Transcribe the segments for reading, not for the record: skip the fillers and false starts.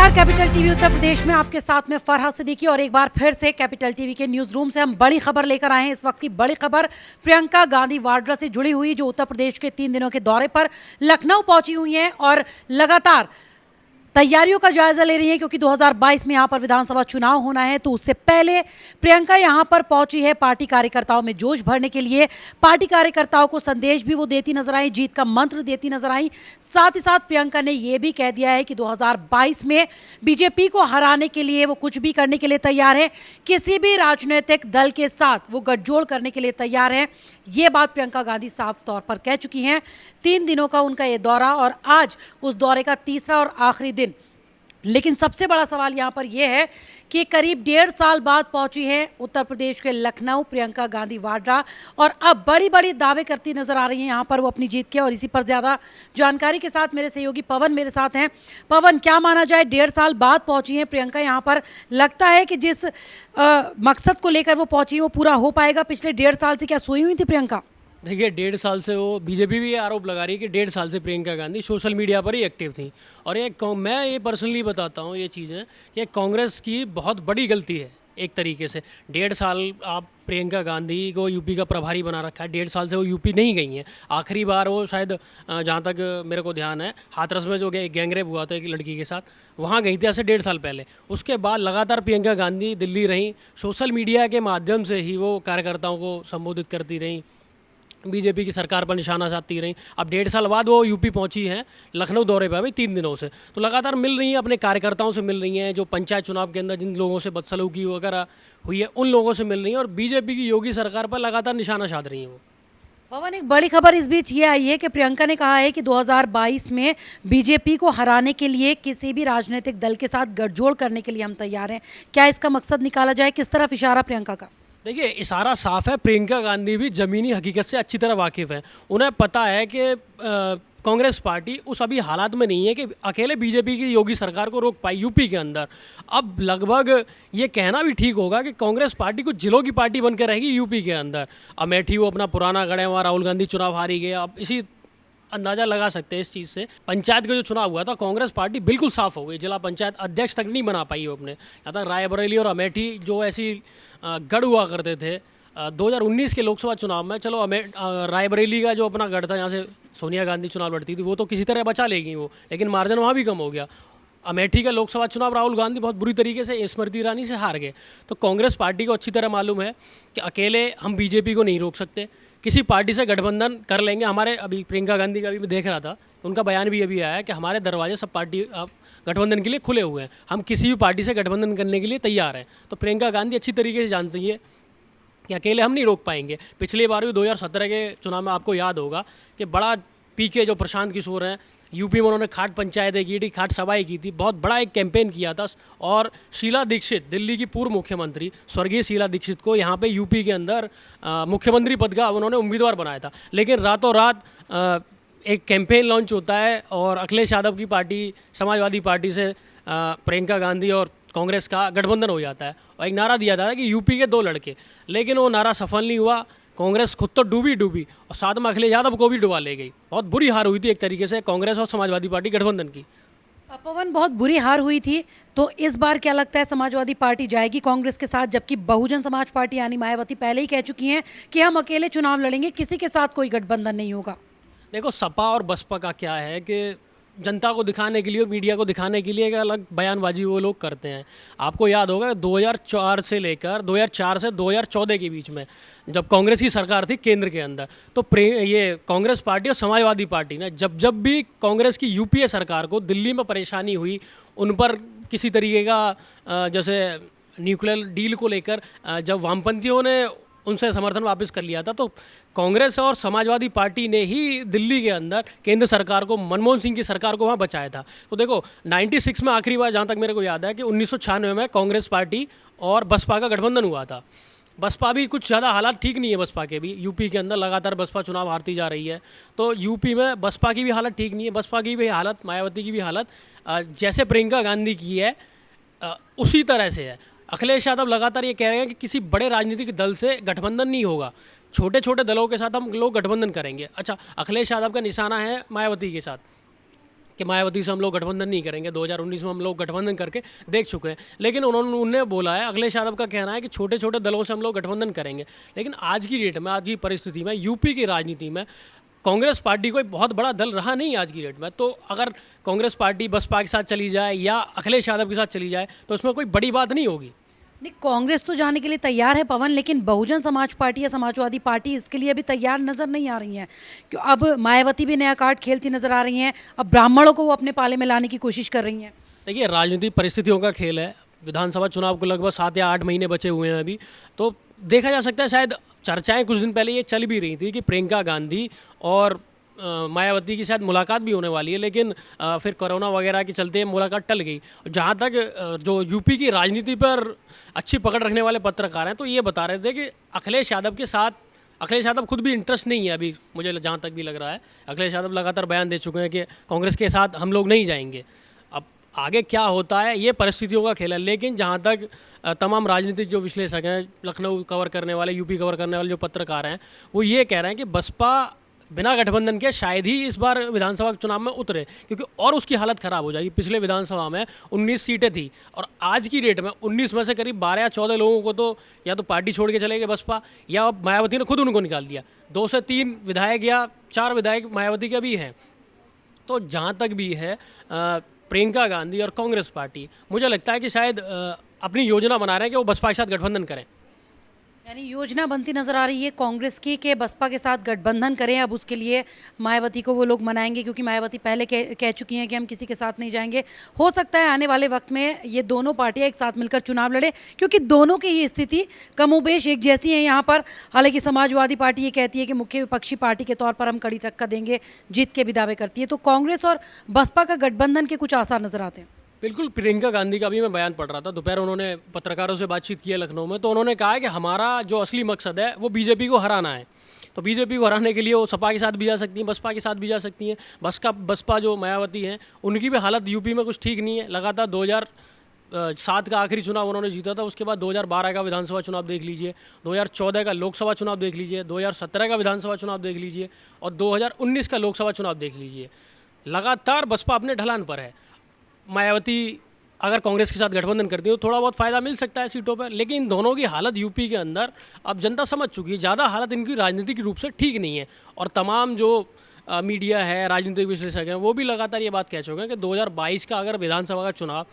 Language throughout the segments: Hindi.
नमस्कार, कैपिटल टीवी उत्तर प्रदेश में आपके साथ में फरहाद सिद्दीकी और एक बार फिर से कैपिटल टीवी के न्यूज रूम से हम बड़ी खबर लेकर आए हैं। इस वक्त की बड़ी खबर प्रियंका गांधी वाड्रा से जुड़ी हुई, जो उत्तर प्रदेश के 3 दिनों के दौरे पर लखनऊ पहुंची हुई हैं और लगातार तैयारियों का जायजा ले रही है, क्योंकि 2022 में यहां पर विधानसभा चुनाव होना है। तो उससे पहले प्रियंका यहां पर पहुंची है पार्टी कार्यकर्ताओं में जोश भरने के लिए। पार्टी कार्यकर्ताओं को संदेश भी वो देती नजर आई, जीत का मंत्र देती नजर आई। साथ ही साथ प्रियंका ने यह भी कह दिया है कि 2022 में बीजेपी को हराने के लिए वो कुछ भी करने के लिए तैयार है, किसी भी राजनीतिक दल के साथ वो गठजोड़ करने के लिए तैयार है। ये बात प्रियंका गांधी साफ तौर पर कह चुकी हैं। 3 दिनों का उनका ये दौरा और आज उस दौरे का तीसरा और आखिरी दिन। लेकिन सबसे बड़ा सवाल यहाँ पर यह है कि करीब 1.5 साल बाद पहुंची है उत्तर प्रदेश के लखनऊ प्रियंका गांधी वाड्रा और अब बड़ी बड़ी दावे करती नजर आ रही हैं यहाँ पर वो अपनी जीत के। और इसी पर ज़्यादा जानकारी के साथ मेरे सहयोगी पवन मेरे साथ हैं। पवन, क्या माना जाए, 1.5 साल बाद पहुंची हैं प्रियंका यहाँ पर, लगता है कि जिस मकसद को लेकर वो पहुंची वो पूरा हो पाएगा? पिछले 1.5 साल से क्या सोई हुई थी प्रियंका? देखिए, 1.5 साल से वो बीजेपी भी ये आरोप लगा रही है कि 1.5 साल से प्रियंका गांधी सोशल मीडिया पर ही एक्टिव थी। और मैं ये पर्सनली बताता हूँ ये चीज़ें कि कांग्रेस की बहुत बड़ी गलती है एक तरीके से। 1.5 साल आप प्रियंका गांधी को यूपी का प्रभारी बना रखा है, 1.5 साल से वो यूपी नहीं गई हैं। आखिरी बार वो शायद जहाँ तक मेरे को ध्यान है हाथरस में जो गैंगरेप हुआ था एक लड़की के साथ, वहाँ गई थी ऐसे 1.5 साल पहले। उसके बाद लगातार प्रियंका गांधी दिल्ली रहीं, सोशल मीडिया के माध्यम से ही वो कार्यकर्ताओं को संबोधित करती रहीं, बीजेपी की सरकार पर निशाना साधती रही। अब 1.5 साल बाद वो यूपी पहुंची हैं लखनऊ दौरे पर अभी 3 दिनों से, तो लगातार मिल रही हैं, अपने कार्यकर्ताओं से मिल रही हैं, जो पंचायत चुनाव के अंदर जिन लोगों से बदसलूकी वगैरह हुई है उन लोगों से मिल रही हैं और बीजेपी की योगी सरकार पर लगातार निशाना साध रही हैं वो। पवन, एक बड़ी खबर इस बीच ये आई है कि प्रियंका ने कहा है कि 2022 में बीजेपी को हराने के लिए किसी भी राजनीतिक दल के साथ गठजोड़ करने के लिए हम तैयार हैं। क्या इसका मकसद निकाला जाए? किस तरफ इशारा प्रियंका का? देखिए, इशारा साफ है, प्रियंका गांधी भी ज़मीनी हकीकत से अच्छी तरह वाकिफ़ है। उन्हें पता है कि कांग्रेस पार्टी उस अभी हालात में नहीं है कि अकेले बीजेपी की योगी सरकार को रोक पाई यूपी के अंदर। अब लगभग ये कहना भी ठीक होगा कि कांग्रेस पार्टी कुछ जिलों की पार्टी बनकर रहेगी यूपी के अंदर। अमेठी वो अपना पुराना गढ़ है, वहाँ राहुल गांधी चुनाव हारी गए। अब इसी अंदाज़ा लगा सकते हैं इस चीज़ से। पंचायत का जो चुनाव हुआ था कांग्रेस पार्टी बिल्कुल साफ़ हो गई, जिला पंचायत अध्यक्ष तक नहीं बना पाई वो अपने। यहाँ तक रायबरेली और अमेठी जो ऐसी गढ़ हुआ करते थे 2019 के लोकसभा चुनाव में, चलो रायबरेली का जो अपना गढ़ था, यहाँ से सोनिया गांधी चुनाव लड़ती थी, वो तो किसी तरह बचा लेगी वो, लेकिन मार्जिन वहाँ भी कम हो गया। अमेठी का लोकसभा चुनाव राहुल गांधी बहुत बुरी तरीके से स्मृति ईरानी से हार गए। तो कांग्रेस पार्टी को अच्छी तरह मालूम है कि अकेले हम बीजेपी को नहीं रोक सकते, किसी पार्टी से गठबंधन कर लेंगे। हमारे अभी प्रियंका गांधी का भी मैं देख रहा था, उनका बयान भी अभी आया है कि हमारे दरवाजे सब पार्टी गठबंधन के लिए खुले हुए हैं, हम किसी भी पार्टी से गठबंधन करने के लिए तैयार हैं। तो प्रियंका गांधी अच्छी तरीके से जानती है कि अकेले हम नहीं रोक पाएंगे। पिछली बार भी 2017 के चुनाव में आपको याद होगा कि बड़ा पीके जो प्रशांत किशोर हैं, यूपी में उन्होंने खाट पंचायतें की थी, खाट सभाएं की थी, बहुत बड़ा एक कैंपेन किया था। और शीला दीक्षित, दिल्ली की पूर्व मुख्यमंत्री स्वर्गीय शीला दीक्षित को यहाँ पे यूपी के अंदर मुख्यमंत्री पद का उन्होंने उम्मीदवार बनाया था। लेकिन रातों रात एक कैंपेन लॉन्च होता है और अखिलेश यादव की पार्टी समाजवादी पार्टी से प्रियंका गांधी और कांग्रेस का गठबंधन हो जाता है और एक नारा दिया जाता है कि यूपी के 2 लड़के, लेकिन वो नारा सफल नहीं हुआ। कांग्रेस खुद तो डूबी और साथ में अखिलेश यादव को भी डुबा ले गई। बहुत बुरी हार हुई थी एक तरीके से कांग्रेस और समाजवादी पार्टी गठबंधन की। पवन, बहुत बुरी हार हुई थी, तो इस बार क्या लगता है समाजवादी पार्टी जाएगी कांग्रेस के साथ? जबकि बहुजन समाज पार्टी यानी मायावती पहले ही कह चुकी हैं कि हम अकेले चुनाव लड़ेंगे, किसी के साथ कोई गठबंधन नहीं होगा। देखो, सपा और बसपा का क्या है कि जनता को दिखाने के लिए, मीडिया को दिखाने के लिए एक अलग बयानबाजी वो लोग करते हैं। आपको याद होगा 2004 से लेकर 2004 से 2014 के बीच में जब कांग्रेस की सरकार थी केंद्र के अंदर, तो ये कांग्रेस पार्टी और समाजवादी पार्टी ने जब भी कांग्रेस की यूपीए सरकार को दिल्ली में परेशानी हुई, उन पर किसी तरीके का जैसे न्यूक्लियर डील को लेकर जब वामपंथियों ने उनसे समर्थन वापस कर लिया था, तो कांग्रेस और समाजवादी पार्टी ने ही दिल्ली के अंदर केंद्र सरकार को, मनमोहन सिंह की सरकार को वहाँ बचाया था। तो देखो 96 में आखिरी बार, जहाँ तक मेरे को याद है कि 1996 में कांग्रेस पार्टी और बसपा का गठबंधन हुआ था। बसपा भी कुछ ज़्यादा हालात ठीक नहीं है, बसपा के भी यूपी के अंदर लगातार बसपा चुनाव हारती जा रही है। तो यूपी में बसपा की भी हालत ठीक नहीं है, बसपा की भी हालत, मायावती की भी हालत जैसे प्रियंका गांधी की है उसी तरह से है। अखिलेश यादव लगातार ये कह रहे हैं कि किसी बड़े राजनीतिक दल से गठबंधन नहीं होगा, छोटे छोटे दलों के साथ हम लोग गठबंधन करेंगे। अच्छा, अखिलेश यादव का निशाना है मायावती के साथ कि मायावती से हम लोग गठबंधन नहीं करेंगे। 2019 में हम लोग गठबंधन करके देख चुके हैं, लेकिन उन्होंने बोला है, अखिलेश यादव का कहना है कि छोटे छोटे दलों से हम लोग गठबंधन करेंगे। लेकिन आज की डेट में, आज की परिस्थिति में, यूपी की राजनीति में कांग्रेस पार्टी कोई बहुत बड़ा दल रहा नहीं आज की डेट में। तो अगर कांग्रेस पार्टी बसपा के साथ चली जाए या अखिलेश यादव के साथ चली जाए तो उसमें कोई बड़ी बात नहीं होगी। नहीं, कांग्रेस तो जाने के लिए तैयार है पवन, लेकिन बहुजन समाज पार्टी या समाजवादी पार्टी इसके लिए अभी तैयार नजर नहीं आ रही है। क्यों अब मायावती भी नया कार्ड खेलती नजर आ रही हैं, अब ब्राह्मणों को वो अपने पाले में लाने की कोशिश कर रही हैं। देखिए, राजनीतिक परिस्थितियों का खेल है। विधानसभा चुनाव को लगभग 7 या 8 महीने बचे हुए हैं अभी। तो देखा जा सकता है, शायद चर्चाएं कुछ दिन पहले ये चल भी रही थी कि प्रियंका गांधी और मायावती की शायद मुलाकात भी होने वाली है, लेकिन फिर कोरोना वगैरह के चलते मुलाकात टल गई। जहाँ तक जो यूपी की राजनीति पर अच्छी पकड़ रखने वाले पत्रकार हैं, तो ये बता रहे थे कि अखिलेश यादव खुद भी इंटरेस्ट नहीं है अभी, मुझे जहाँ तक भी लग रहा है। अखिलेश यादव लगातार बयान दे चुके हैं कि कांग्रेस के साथ हम लोग नहीं जाएंगे। अब आगे क्या होता है ये परिस्थितियों का खेल है। लेकिन जहाँ तक तमाम राजनीतिक जो विश्लेषक हैं, लखनऊ कवर करने वाले, यूपी कवर करने वाले जो पत्रकार हैं, वो ये कह रहे हैं कि बसपा बिना गठबंधन के शायद ही इस बार विधानसभा चुनाव में उतरे, क्योंकि और उसकी हालत ख़राब हो जाएगी। पिछले विधानसभा में 19 सीटें थी और आज की डेट में 19 में से करीब 12 या 14 लोगों को तो या तो पार्टी छोड़ के चले गए बसपा, या मायावती ने खुद उनको निकाल दिया। 2 से 3 विधायक या 4 विधायक मायावती के भी हैं। तो जहाँ तक भी है प्रियंका गांधी और कांग्रेस पार्टी, मुझे लगता है कि शायद अपनी योजना बना रहे हैं कि वो बसपा के साथ गठबंधन करें। यानी योजना बनती नजर आ रही है कांग्रेस की कि बसपा के साथ गठबंधन करें। अब उसके लिए मायावती को वो लोग मनाएंगे, क्योंकि मायावती पहले कह चुकी हैं कि हम किसी के साथ नहीं जाएंगे। हो सकता है आने वाले वक्त में ये दोनों पार्टियां एक साथ मिलकर चुनाव लड़े, क्योंकि दोनों की ही स्थिति कमोबेश एक जैसी है यहाँ पर। हालांकि समाजवादी पार्टी ये कहती है कि मुख्य विपक्षी पार्टी के तौर पर हम कड़ी टक्कर देंगे, जीत के भी दावे करती है। तो कांग्रेस और बसपा का गठबंधन के कुछ आसार नजर आते हैं। बिल्कुल, प्रियंका गांधी का भी मैं बयान पढ़ रहा था दोपहर, उन्होंने पत्रकारों से बातचीत की है लखनऊ में। तो उन्होंने कहा है कि हमारा जो असली मकसद है वो बीजेपी को हराना है। तो बीजेपी को हराने के लिए वो सपा के साथ भी जा सकती हैं, बसपा के साथ भी जा सकती हैं। बसपा जो मायावती हैं, उनकी भी हालत यूपी में कुछ ठीक नहीं है। लगातार 2007 का आखिरी चुनाव उन्होंने जीता था, उसके बाद 2012 का विधानसभा चुनाव देख लीजिए, 2014 का लोकसभा चुनाव देख लीजिए, 2017 का विधानसभा चुनाव देख लीजिए और 2019 का लोकसभा चुनाव देख लीजिए। लगातार बसपा अपने ढलान पर है। मायावती अगर कांग्रेस के साथ गठबंधन करती है तो थोड़ा बहुत फ़ायदा मिल सकता है सीटों पर, लेकिन इन दोनों की हालत यूपी के अंदर अब जनता समझ चुकी है। ज़्यादा हालत इनकी राजनीतिक रूप से ठीक नहीं है। और तमाम जो मीडिया है, राजनीतिक विश्लेषक हैं, वो भी लगातार ये बात कह चुके हैं कि 2022 का अगर विधानसभा का चुनाव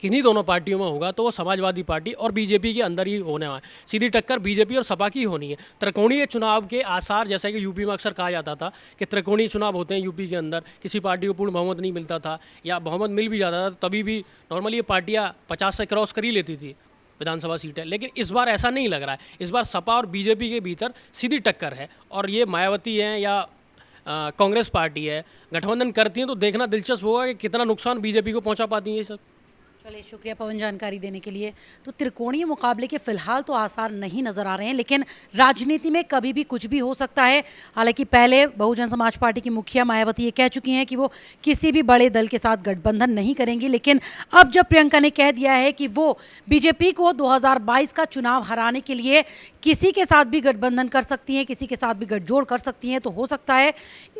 किन्हीं दोनों पार्टियों में होगा तो वो समाजवादी पार्टी और बीजेपी के अंदर ही होने वाला है। सीधी टक्कर बीजेपी और सपा की होनी है। त्रिकोणीय चुनाव के आसार, जैसा कि यूपी में अक्सर कहा जाता था कि त्रिकोणीय चुनाव होते हैं यूपी के अंदर, किसी पार्टी को पूर्ण बहुमत नहीं मिलता था या बहुमत मिल भी जाता था तभी भी नॉर्मली ये पार्टियाँ 50 से क्रॉस कर ही लेती थी विधानसभा सीटें। लेकिन इस बार ऐसा नहीं लग रहा है। इस बार सपा और बीजेपी के भीतर सीधी टक्कर है और ये मायावती हैं या कांग्रेस पार्टी है गठबंधन करती हैं तो देखना दिलचस्प होगा कि कितना नुकसान बीजेपी को पहुंचा पाती हैं ये सब। चलिए, शुक्रिया पवन जानकारी देने के लिए। तो त्रिकोणीय मुकाबले के फिलहाल तो आसार नहीं नजर आ रहे हैं, लेकिन राजनीति में कभी भी कुछ भी हो सकता है। हालांकि पहले बहुजन समाज पार्टी की मुखिया मायावती ये कह चुकी हैं कि वो किसी भी बड़े दल के साथ गठबंधन नहीं करेंगी, लेकिन अब जब प्रियंका ने कह दिया है कि वो बीजेपी को 2022 का चुनाव हराने के लिए किसी के साथ भी गठबंधन कर सकती हैं, किसी के साथ भी गठजोड़ कर सकती हैं, तो हो सकता है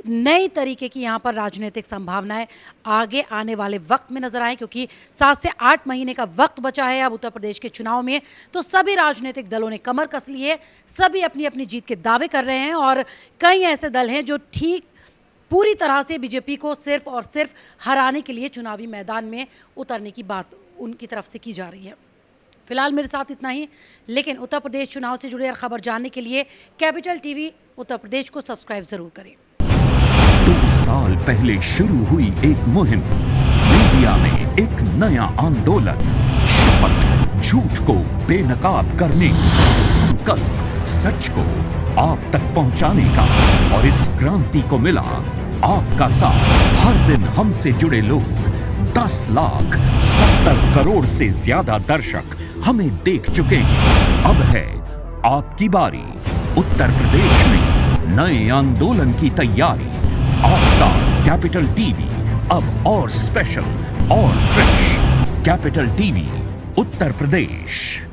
नई तरीके की यहाँ पर राजनीतिक संभावनाएं आगे आने वाले वक्त में नजर आए। क्योंकि 7 से 8 महीने का वक्त बचा है अब उत्तर प्रदेश के चुनाव में, तो सभी राजनीतिक दलों ने कमर कस ली है, सभी अपनी अपनी जीत के दावे कर रहे हैं और कई ऐसे दल हैं जो ठीक पूरी तरह से बीजेपी को सिर्फ और सिर्फ हराने के लिए चुनावी मैदान में उतरने की बात उनकी तरफ से की जा रही है। फिलहाल मेरे साथ इतना ही, लेकिन उत्तर प्रदेश चुनाव से जुड़ी हर खबर जानने के लिए कैपिटल टीवी उत्तर प्रदेश को सब्सक्राइब जरूर करें। 2 साल पहले शुरू हुई एक मुहिम, मीडिया में एक नया आंदोलन, शपथ झूठ को बेनकाब करने की, संकल्प सच को आप तक पहुंचाने का। और इस क्रांति को मिला आपका साथ। हर दिन हमसे जुड़े लोग, 10,70 करोड़ से ज्यादा दर्शक हमें देख चुके हैं। अब है आपकी बारी। उत्तर प्रदेश में नए आंदोलन की तैयारी। आपका कैपिटल टीवी अब और स्पेशल और fresh. Capital TV Uttar Pradesh.